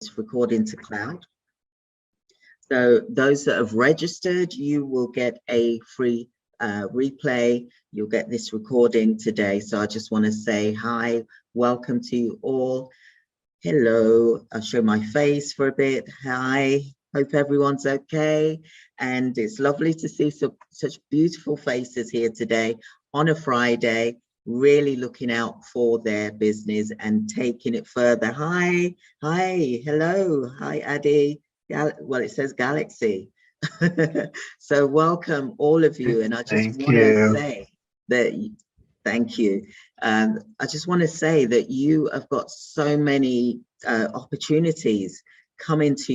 this recording to cloud. So those that have registered, you will get a free replay. You'll get this recording today. So I just want to say hi, welcome to you all. Hello, I'll show my face for a bit. Hi, hope everyone's okay. And it's lovely to see such beautiful faces here today on a Friday, really looking out for their business and taking it further. Hi, hello, hi, Addy. Well, it says Galaxy. So welcome all of you. And I just want to say that, thank you. I just want to say that you have got so many opportunities coming to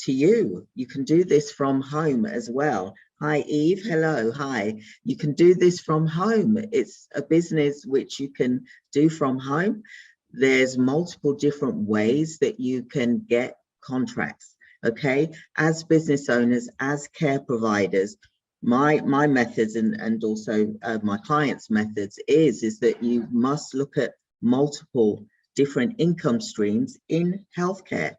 you. You can do this from home as well. Hi, Eve. Hello. Hi. You can do this from home. It's a business which you can do from home. There's multiple different ways that you can get contracts. Okay, as business owners, as care providers, my methods and also my clients' methods is that you must look at multiple different income streams in healthcare.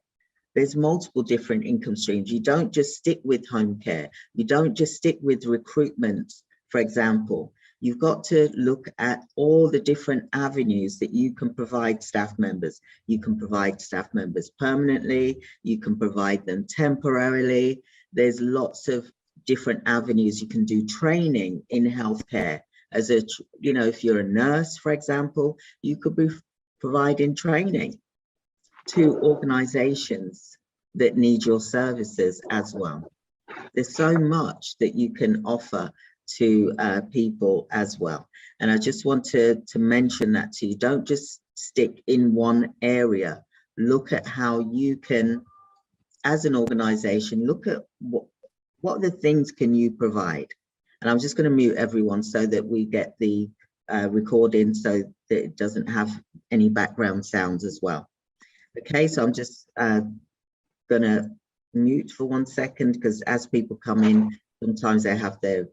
There's multiple different income streams. You don't just stick with home care. You don't just stick with recruitment, for example. You've got to look at all the different avenues that you can provide staff members. You can provide staff members permanently. You can provide them temporarily. There's lots of different avenues. You can do training in healthcare. As a, if you're a nurse, for example, you could be providing training to organizations that need your services as well. There's so much that you can offer to people as well. And I just want to mention that to you. Don't just stick in one area. Look at how you can, as an organization, look at what other things can you provide. And I'm just going to mute everyone so that we get the recording so that it doesn't have any background sounds as well. Okay, so I'm just gonna mute for 1 second, because as people come in, sometimes they have their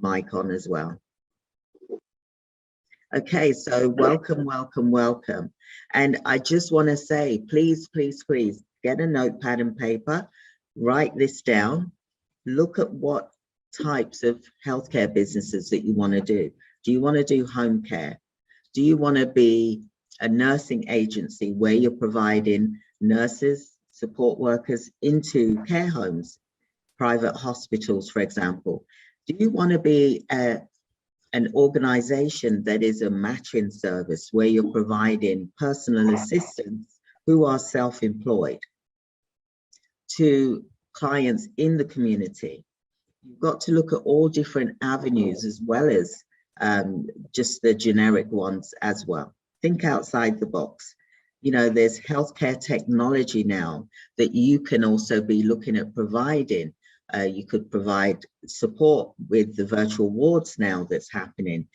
mic on as well. Okay, so welcome. And I just want to say, please get a notepad and paper, write this down, look at what types of healthcare businesses that you want to do. Do you want to do home care? Do you want to be a nursing agency where you're providing nurses, support workers into care homes, private hospitals, for example? Do you want to be an organization that is a matching service where you're providing personal assistants who are self-employed to clients in the community? You've got to look at all different avenues as well as just the generic ones as well. Think outside the box. There's healthcare technology now that you can also be looking at providing. You could provide support with the virtual wards now that's happening,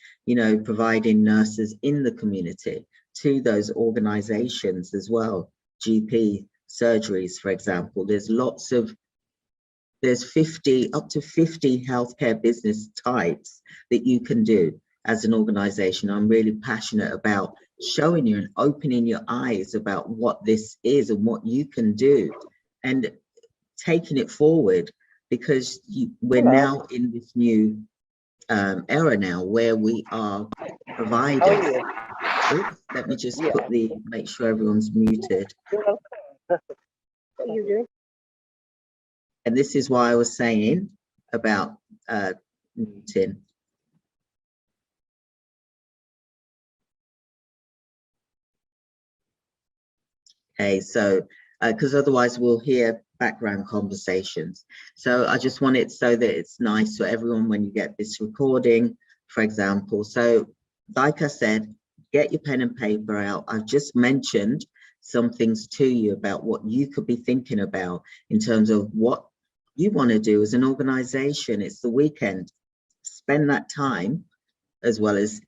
providing nurses in the community to those organizations as well. GP surgeries, for example. There's up to 50 healthcare business types that you can do as an organization. I'm really passionate about showing you and opening your eyes about what this is and what you can do and taking it forward, because we're now in this new era now where we are providers. Oops, let me just make sure everyone's muted. What are you doing? And this is why I was saying about muting. Okay, so because otherwise we'll hear background conversations. So I just want it so that it's nice for everyone when you get this recording, for example. So like I said, get your pen and paper out. I've just mentioned some things to you about what you could be thinking about in terms of what you want to do as an organization. It's the weekend. Spend that time, as well as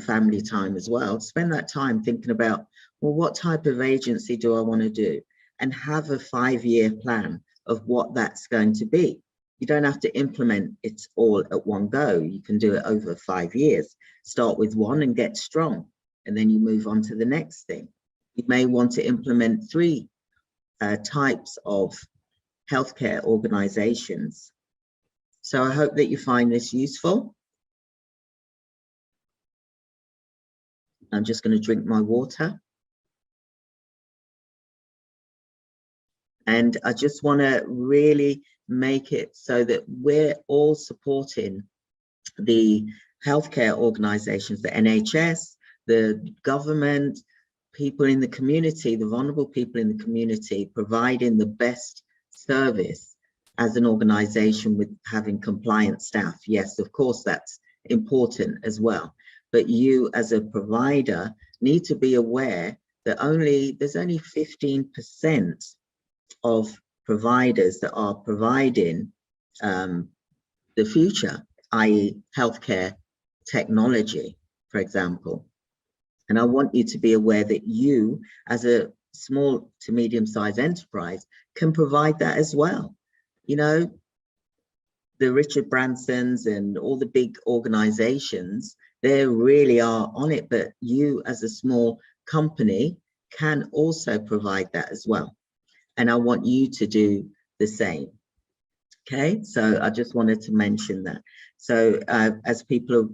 family time as well. Spend that time thinking about, well, what type of agency do I want to do? And have a 5-year plan of what that's going to be. You don't have to implement it all at one go. You can do it over 5 years. Start with one and get strong, and then you move on to the next thing. You may want to implement 3 types of healthcare organizations. So I hope that you find this useful. I'm just going to drink my water. And I just want to really make it so that we're all supporting the healthcare organizations, the NHS, the government, people in the community, the vulnerable people in the community, providing the best service as an organization with having compliant staff. Yes, of course, that's important as well. But you as a provider need to be aware that there's only 15% of providers that are providing the future, i.e. healthcare technology, for example. And I want you to be aware that you, as a small to medium-sized enterprise, can provide that as well. You know, the Richard Bransons and all the big organizations, they really are on it, but you as a small company can also provide that as well. And I want you to do the same. Okay, so I just wanted to mention that. So as people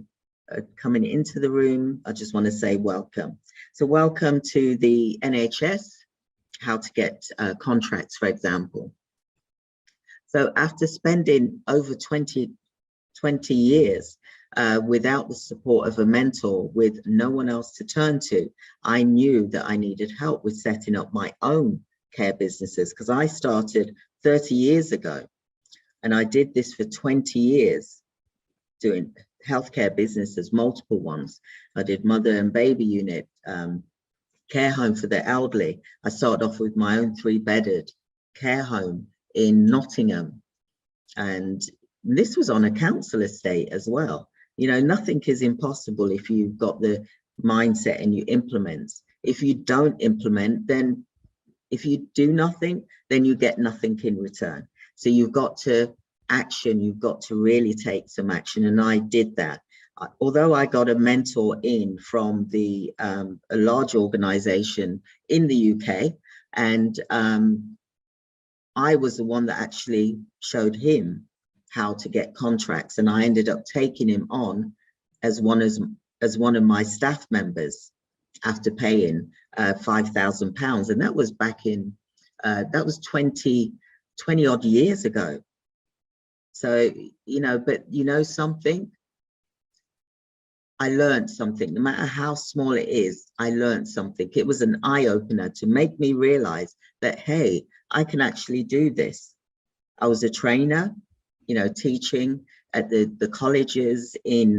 are coming into the room, I just want to say welcome. So welcome to the NHS, how to get contracts, for example. So after spending over 20 years without the support of a mentor, with no one else to turn to, I knew that I needed help with setting up my own care businesses, because I started 30 years ago and I did this for 20 years, doing healthcare businesses, multiple ones. I did mother and baby unit, care home for the elderly. I started off with my own 3-bedded care home in Nottingham, and this was on a council estate as well. You know, nothing is impossible if you've got the mindset and you implement. If you don't implement, then if you do nothing, then you get nothing in return. So you've got to action, you've got to really take some action. And I did that. Although I got a mentor in from a large organization in the UK, and I was the one that actually showed him how to get contracts. And I ended up taking him on as one of my staff members after paying £5,000. And that was back in, that was 20 odd years ago. So, you know, but you know something, I learned something. No matter how small it is, I learned something. It was an eye-opener to make me realize that, hey, I can actually do this. I was a trainer, you know, teaching at the colleges in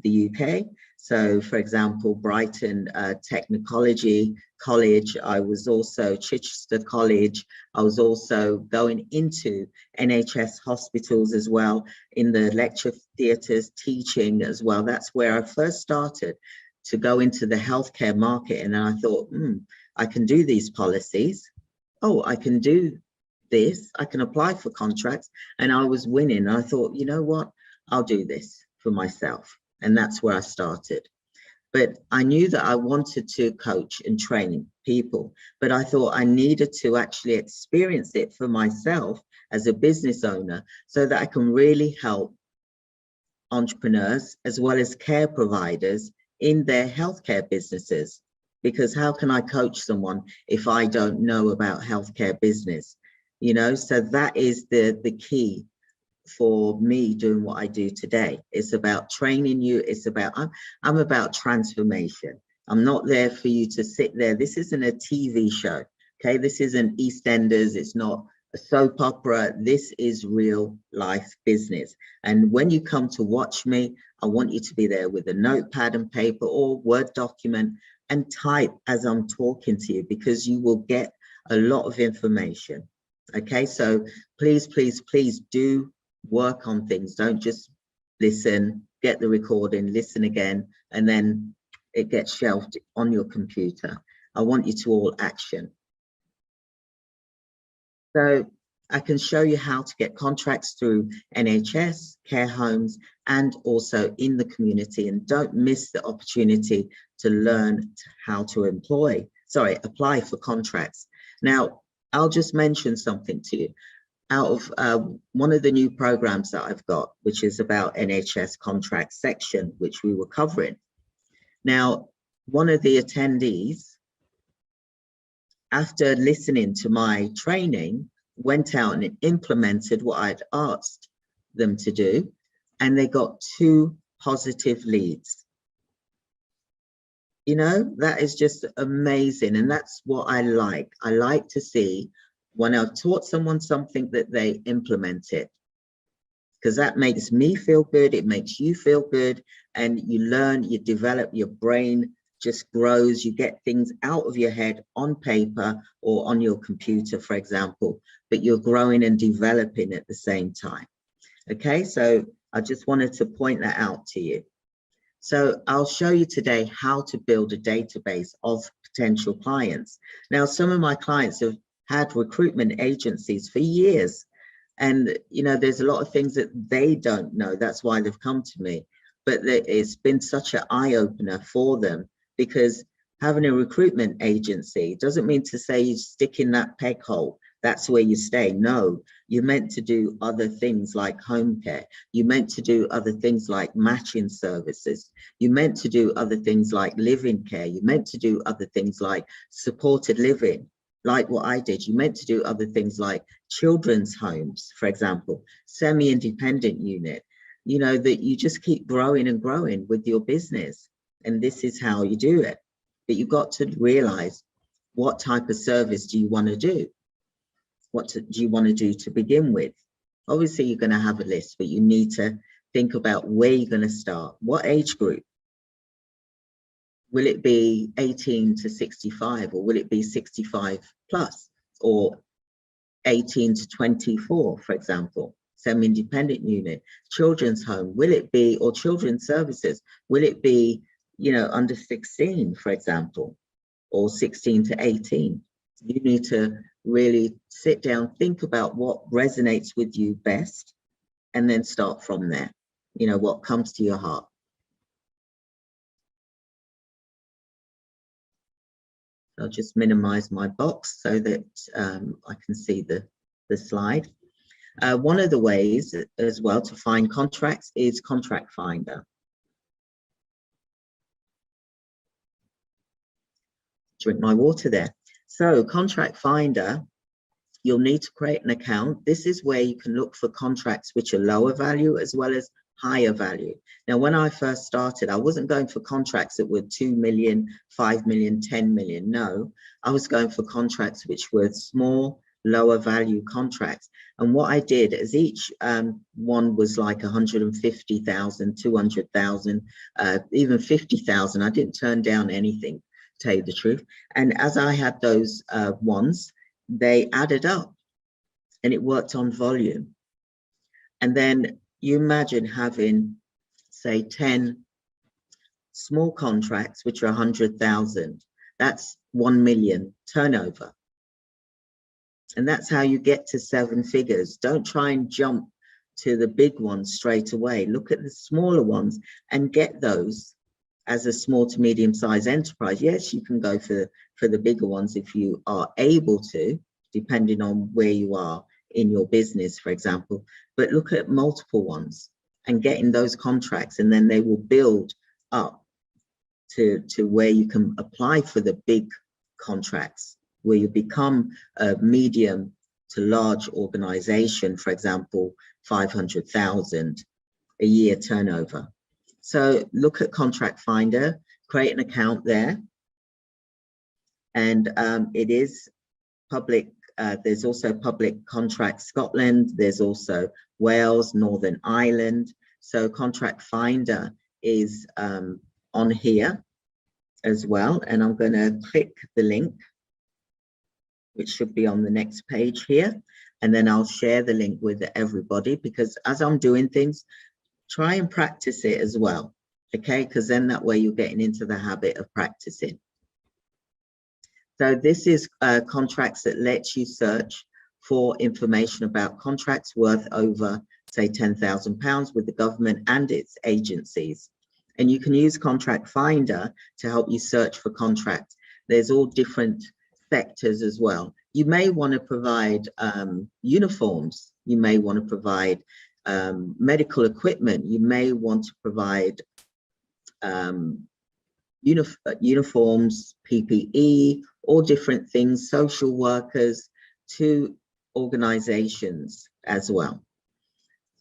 the UK. So, for example, Brighton Technology College. I was also Chichester College. I was also going into NHS hospitals as well, in the lecture theatres, teaching as well. That's where I first started to go into the healthcare market. And then I thought, I can do these policies. Oh, I can do this. I can apply for contracts. And I was winning. I thought, you know what? I'll do this for myself. And that's where I started. But I knew that I wanted to coach and train people, but I thought I needed to actually experience it for myself as a business owner so that I can really help entrepreneurs as well as care providers in their healthcare businesses. Because how can I coach someone if I don't know about healthcare business? You know, so that is the key for me doing what I do today. It's about training you. It's about, I'm about transformation. I'm not there for you to sit there. This isn't a TV show. Okay. This isn't EastEnders. It's not a soap opera. This is real life business. And when you come to watch me, I want you to be there with a notepad and paper or Word document and type as I'm talking to you, because you will get a lot of information. Okay. So please, please, please do work on things. Don't just listen, get the recording, listen again, and then it gets shelved on your computer. I want you to all action. So I can show you how to get contracts through NHS, care homes, and also in the community. And don't miss the opportunity to learn how to employ apply for contracts. Now, I'll just mention something to you. Out of one of the new programs that I've got, which is about NHS contract section, which we were covering. Now, one of the attendees, after listening to my training, went out and implemented what I'd asked them to do, and they got 2 positive leads. You know, that is just amazing. And that's what I like. I like to see when I've taught someone something that they implement it, because that makes me feel good. It makes you feel good, and you learn, you develop, your brain just grows. You get things out of your head on paper or on your computer, for example, but you're growing and developing at the same time. Okay, so I just wanted to point that out to you. So I'll show you today how to build a database of potential clients. Now, some of my clients have had recruitment agencies for years, and you know, there's a lot of things that they don't know. That's why they've come to me. But it's been such an eye-opener for them, because having a recruitment agency doesn't mean to say you stick in that peg hole. That's where you stay. No, you're meant to do other things like home care. You're meant to do other things like matching services. You're meant to do other things like living care. You're meant to do other things like supported living, like what I did. You're meant to do other things like children's homes, for example, semi-independent unit. You know, that you just keep growing and growing with your business. And this is how you do it. But you've got to realize, what type of service do you want to do? What do you want to do to begin with? Obviously, you're going to have a list, but you need to think about where you're going to start. What age group? Will it be 18 to 65, or will it be 65 plus, or 18 to 24, for example? Semi-independent unit, children's home, will it be, or children's services, will it be, you know, under 16, for example, or 16 to 18? You need to really sit down, think about what resonates with you best, and then start from there. You know, what comes to your heart. I'll just minimize my box so that I can see the slide. One of the ways as well to find contracts is Contract Finder. Drink my water there. So Contract Finder, you'll need to create an account. This is where you can look for contracts which are lower value as well as higher value. Now, when I first started, I wasn't going for contracts that were 2 million, 5 million, 10 million. No, I was going for contracts which were small, lower value contracts. And what I did is each one was like 150,000, 200,000, even 50,000. I didn't turn down anything, to tell you the truth. And as I had those ones, they added up and it worked on volume. And then you imagine having, say, 10 small contracts, which are 100,000. That's 1 million turnover. And that's how you get to 7 figures. Don't try and jump to the big ones straight away. Look at the smaller ones and get those as a small to medium sized enterprise. Yes, you can go for the bigger ones if you are able to, depending on where you are in your business, for example, but look at multiple ones and getting those contracts, and then they will build up to where you can apply for the big contracts, where you become a medium to large organization, for example, 500,000 a year turnover. So look at Contract Finder, create an account there, and it is public. There's also Public Contract Scotland, there's also Wales, Northern Ireland. So Contract Finder is on here as well. And I'm going to click the link, which should be on the next page here. And then I'll share the link with everybody, because as I'm doing things, try and practice it as well. Okay, because then that way you're getting into the habit of practicing. So this is contracts that lets you search for information about contracts worth over, say, £10,000 with the government and its agencies. And you can use Contract Finder to help you search for contracts. There's all different sectors as well. You may want to provide uniforms. You may want to provide medical equipment. You may want to provide uniforms, PPE, all different things, social workers to organizations as well.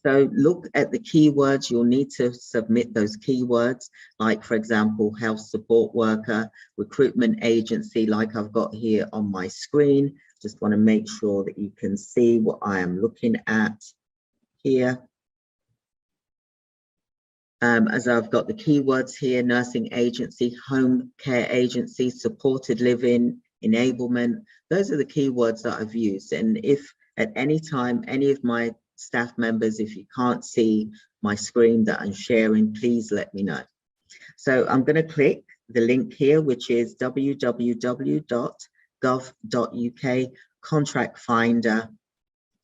So look at the keywords. You'll need to submit those keywords, like, for example, health support worker, recruitment agency, like I've got here on my screen. Just want to make sure that you can see what I am looking at here. As I've got the keywords here: nursing agency, home care agency, supported living, enablement. Those are the keywords that I've used. And if at any time, any of my staff members, if you can't see my screen that I'm sharing, please let me know. So I'm going to click the link here, which is www.gov.uk contract finder.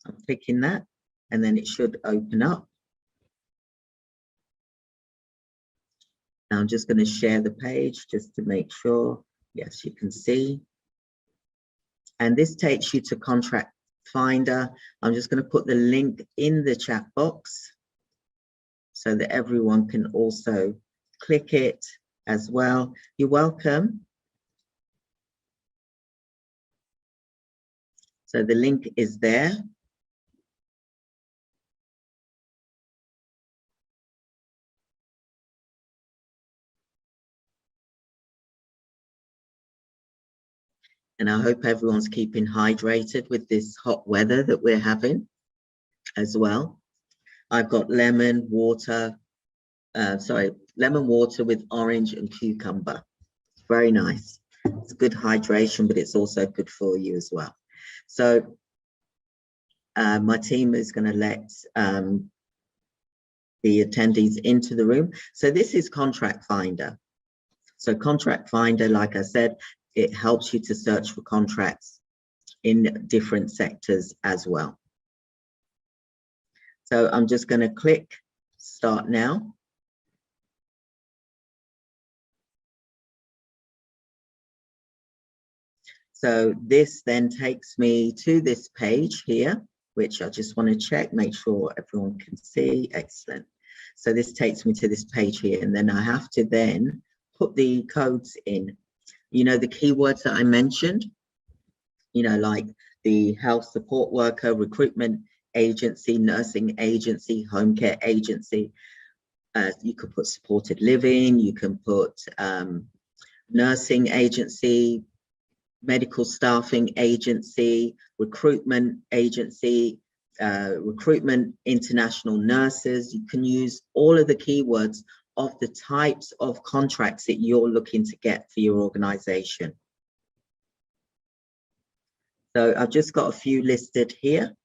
I'm clicking that, and then it should open up. Now I'm just going to share the page just to make sure. Yes, you can see. And this takes you to contract finder. I'm just going to put the link in the chat box so that everyone can also click it as well. You're welcome. So the link is there. And I hope everyone's keeping hydrated with this hot weather that we're having as well. I've got lemon water with orange and cucumber. Very nice. It's good hydration, but it's also good for you as well. So my team is going to let the attendees into the room. So this is Contract Finder. So Contract Finder, like I said, it helps you to search for contracts in different sectors as well. So I'm just going to click Start Now. So this then takes me to this page here, which I just want to check, make sure everyone can see. Excellent. So this takes me to this page here, and then I have to then put the codes in. You know, the keywords that I mentioned, you know, like the health support worker, recruitment agency, nursing agency, home care agency. You could put supported living, you can put nursing agency, medical staffing agency, recruitment agency, recruitment international nurses. You can use all of the keywords of the types of contracts that you're looking to get for your organization. So I've just got a few listed here,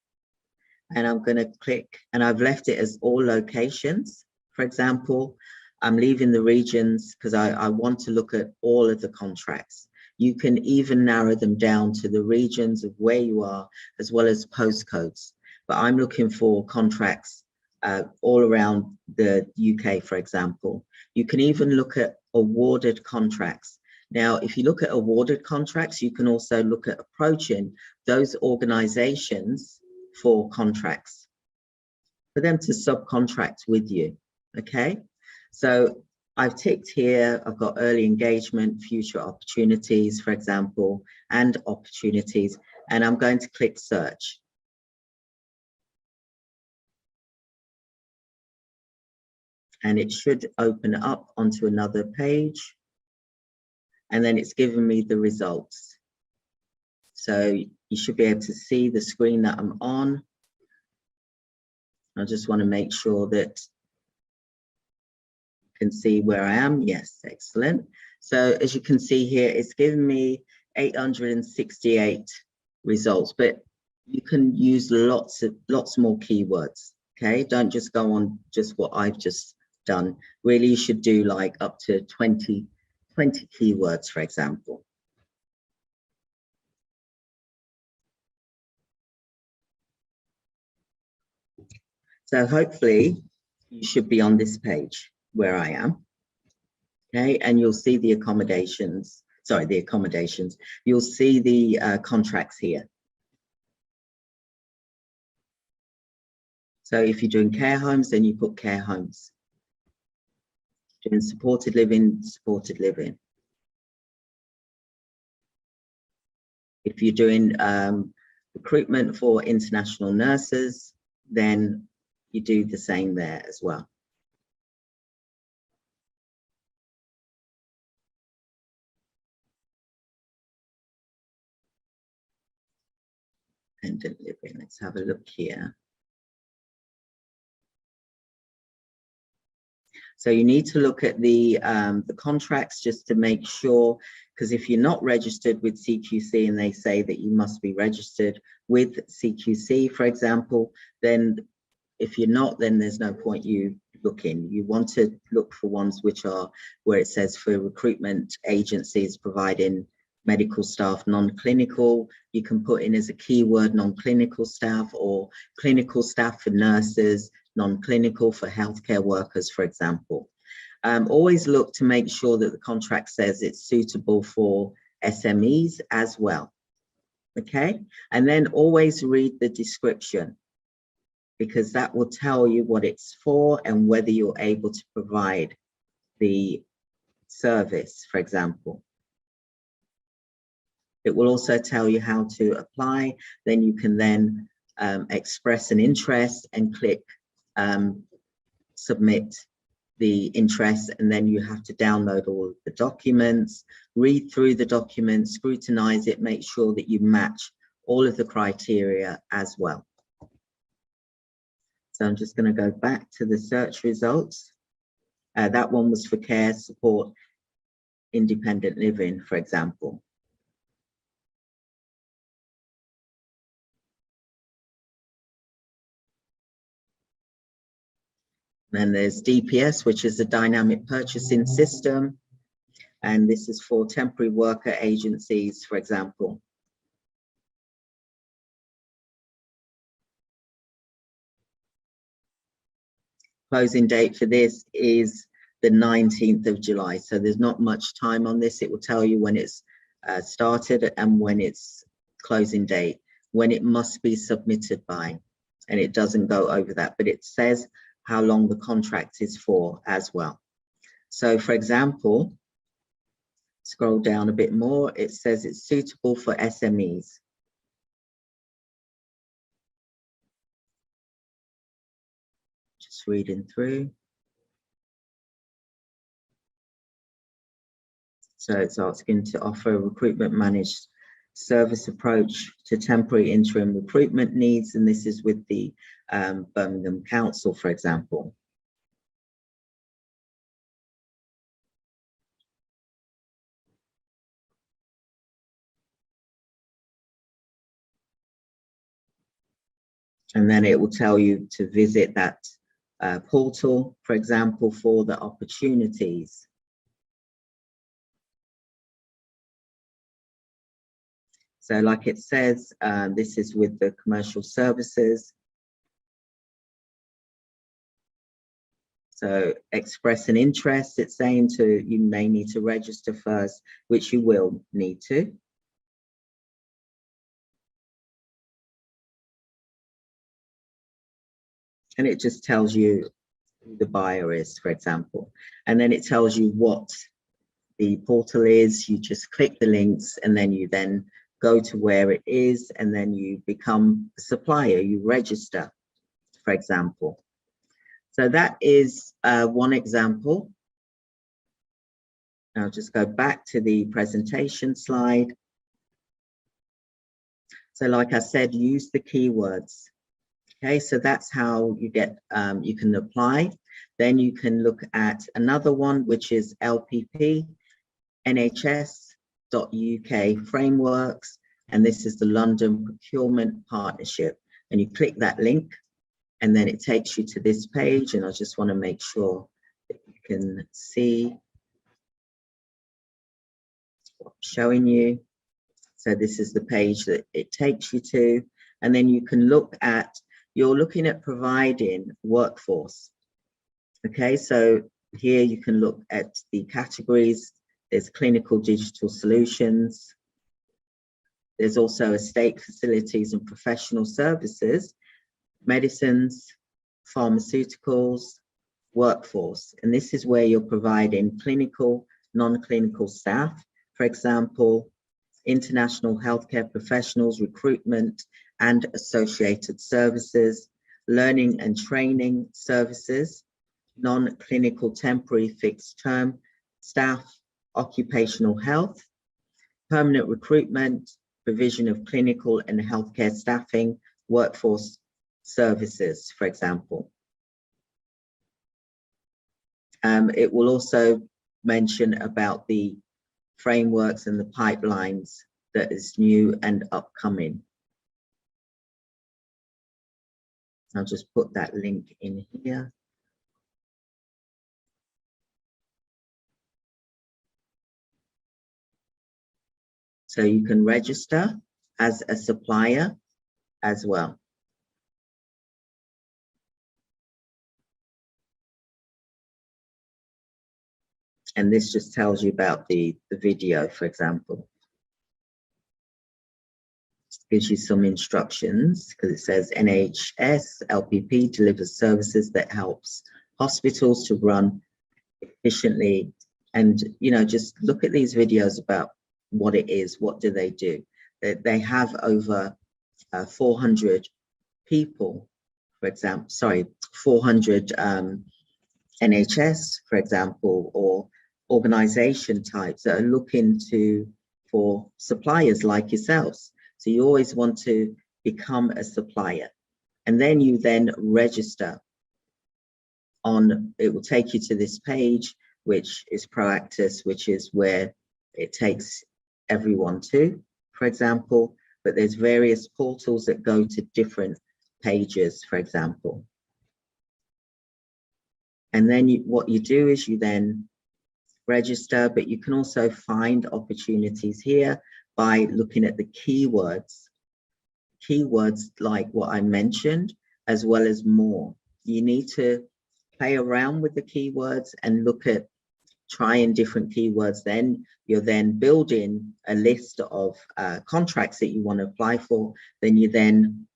and I'm going to click, and I've left it as all locations. For example, I'm leaving the regions because I want to look at all of the contracts. You can even narrow them down to the regions of where you are, as well as postcodes. But I'm looking for contracts all around the UK, for example. You can even look at awarded contracts. Now, if you look at awarded contracts, you can also look at approaching those organizations for contracts, for them to subcontract with you, okay? So I've ticked here, I've got early engagement, future opportunities, for example, and opportunities, and I'm going to click search. And it should open up onto another page. And then it's giving me the results. So you should be able to see the screen that I'm on. I just want to make sure that you can see where I am. Yes, excellent. So as you can see here, it's giving me 868 results, but you can use lots more keywords. Okay, don't just go on just what I've just done. Really, you should do like up to 20 keywords, for example. So hopefully you should be on this page where I am, okay? And you'll see the accommodations sorry, the accommodations, you'll see the contracts here. So if you're doing care homes, then you put care homes. Doing supported living, supported living. If you're doing recruitment for international nurses, then you do the same there as well. Independent living, let's have a look here. So you need to look at the contracts just to make sure, because if you're not registered with CQC and they say that you must be registered with CQC, for example, then if you're not, then there's no point you looking. You want to look for ones which are where it says for recruitment agencies providing medical staff non-clinical. You can put in as a keyword non-clinical staff, or clinical staff for nurses, non-clinical for healthcare workers, for example. Always look to make sure that the contract says it's suitable for SMEs as well. Okay, and then always read the description, because that will tell you what it's for and whether you're able to provide the service, for example. It will also tell you how to apply. Then you can then express an interest and click submit the interest, and then you have to download all of the documents, read through the documents, scrutinize it, make sure that you match all of the criteria as well. So I'm just going to go back to the search results. That one was for care, support, independent living, for example. Then there's DPS, which is a dynamic purchasing system. And this is for temporary worker agencies, for example. Closing date for this is the 19th of July. So there's not much time on this. It will tell you when it's started and when it's closing date, when it must be submitted by, and it doesn't go over that, but it says how long the contract is for as well. So for example, scroll down a bit more, it says it's suitable for SMEs. Just reading through. So it's asking to offer a recruitment managed service approach to temporary interim recruitment needs, and this is with the Birmingham Council, for example. And then it will tell you to visit that portal, for example, for the opportunities. So like it says, this is with the commercial services. So express an interest, it's saying you may need to register first, which you will need to. And it just tells you who the buyer is, for example. And then it tells you what the portal is. You just click the links and then you then go to where it is, and then you become a supplier, you register, for example. So that is one example. I'll just go back to the presentation slide. So like I said, use the keywords. Okay, so that's how you get, you can apply. Then you can look at another one, which is LPP, NHS.UK frameworks, and this is the London Procurement Partnership. And you click that link, and then it takes you to this page, and I just want to make sure that you can see what I'm showing you. So this is the page that it takes you to, and then you can look at, you're looking at providing workforce. Okay, so here you can look at the categories There's clinical digital solutions. There's also estate facilities and professional services, medicines, pharmaceuticals, workforce. And this is where you're providing clinical, non-clinical staff, for example, international healthcare professionals, recruitment and associated services, learning and training services, non-clinical temporary fixed term staff, occupational health, permanent recruitment, provision of clinical and healthcare staffing, workforce services, for example. It will also mention about the frameworks and the pipelines that is new and upcoming. I'll just put that link in here. So you can register as a supplier as well. And this just tells you about the video, for example. Gives you some instructions because it says NHS LPP delivers services that helps hospitals to run efficiently. And, you know, just look at these videos about what it is, what do they do? They have over 400 people, for example, sorry, 400 NHS, for example, or organization types that are looking for suppliers like yourselves. So you always want to become a supplier, and then you register on, it will take you to this page, which is Proactus, which is where it takes everyone to, for example, but there's various portals that go to different pages, for example. And then what you do is you then register, but you can also find opportunities here by looking at the keywords like what I mentioned, as well as more. You need to play around with the keywords and look at trying different keywords. Then you're then building a list of contracts that you want to apply for. Then you then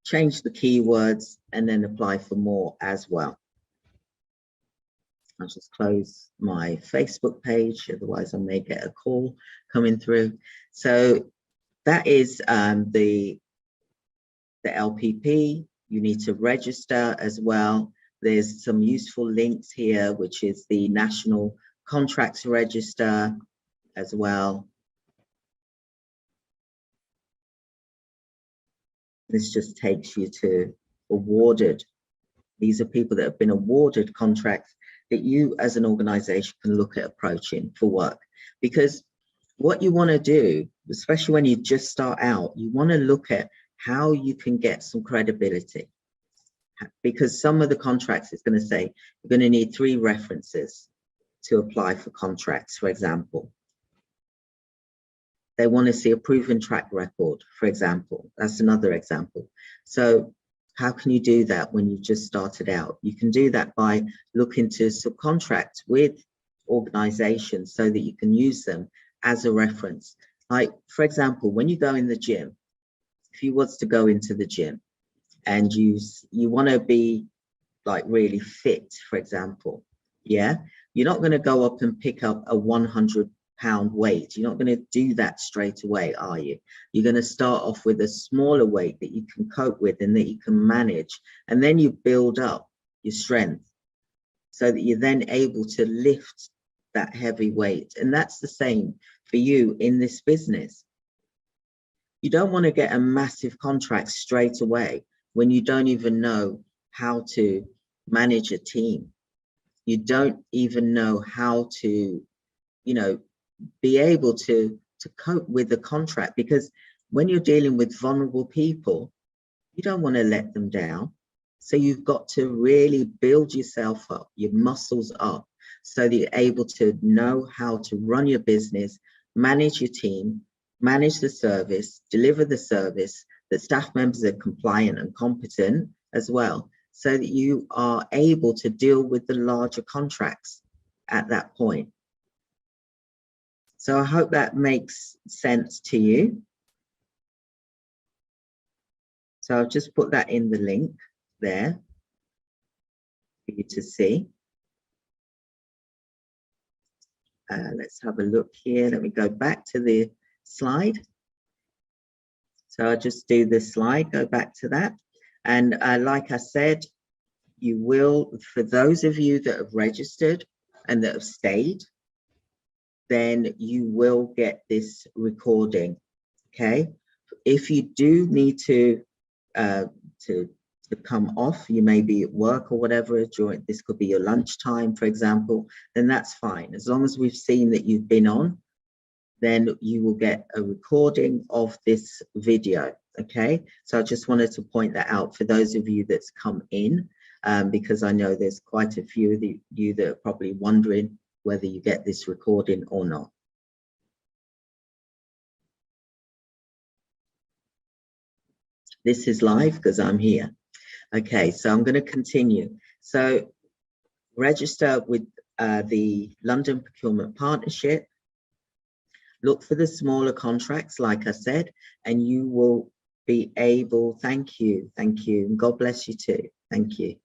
change the keywords and then apply for more as well. I'll just close my Facebook page, otherwise I may get a call coming through. So that is the LPP. You need to register as well. There's some useful links here, which is the National Contracts Register as well. This just takes you to awarded. These are people that have been awarded contracts that you as an organization can look at approaching for work. Because what you want to do, especially when you just start out, you want to look at how you can get some credibility. Because some of the contracts, it's going to say you're going to need 3 references to apply for contracts, for example. They want to see a proven track record, for example. That's another example. So how can you do that when you've just started out? You can do that by looking to subcontract with organizations so that you can use them as a reference. Like, for example, when you go in the gym, if you was to go into the gym and you want to be like really fit, for example, yeah, you're not going to go up and pick up a 100-pound weight. You're not going to do that straight away, are you? You're going to start off with a smaller weight that you can cope with and that you can manage, and then you build up your strength so that you're then able to lift that heavy weight. And that's the same for you in this business. You don't want to get a massive contract straight away when you don't even know how to manage a team. You don't even know how to, you know, be able to cope with the contract, because when you're dealing with vulnerable people, you don't want to let them down. So you've got to really build yourself up, your muscles up, so that you're able to know how to run your business, manage your team, manage the service, deliver the service, that staff members are compliant and competent as well, so that you are able to deal with the larger contracts at that point. So I hope that makes sense to you. So I've just put that in the link there for you to see. Let's have a look here. Let me go back to the slide. So I'll just do this slide, go back to that. And like I said, you will, for those of you that have registered and that have stayed, then you will get this recording, okay? If you do need to come off, you may be at work or whatever, during, this could be your lunchtime, for example, then that's fine. As long as we've seen that you've been on, then you will get a recording of this video, okay? So I just wanted to point that out for those of you that's come in, because I know there's quite a few of you that are probably wondering whether you get this recording or not. This is live because I'm here. Okay, so I'm going to continue. So register with the London Procurement Partnership. Look for the smaller contracts, like I said, and you will be able, thank you, and God bless you too, thank you.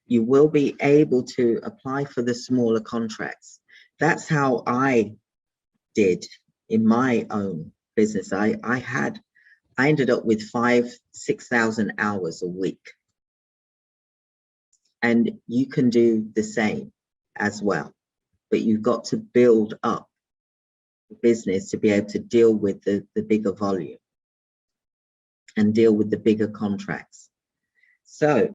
You will be able to apply for the smaller contracts. That's how I did in my own business. I ended up with 5,000-6,000 hours a week. And you can do the same as well, but you've got to build up the business to be able to deal with the bigger volume and deal with the bigger contracts. So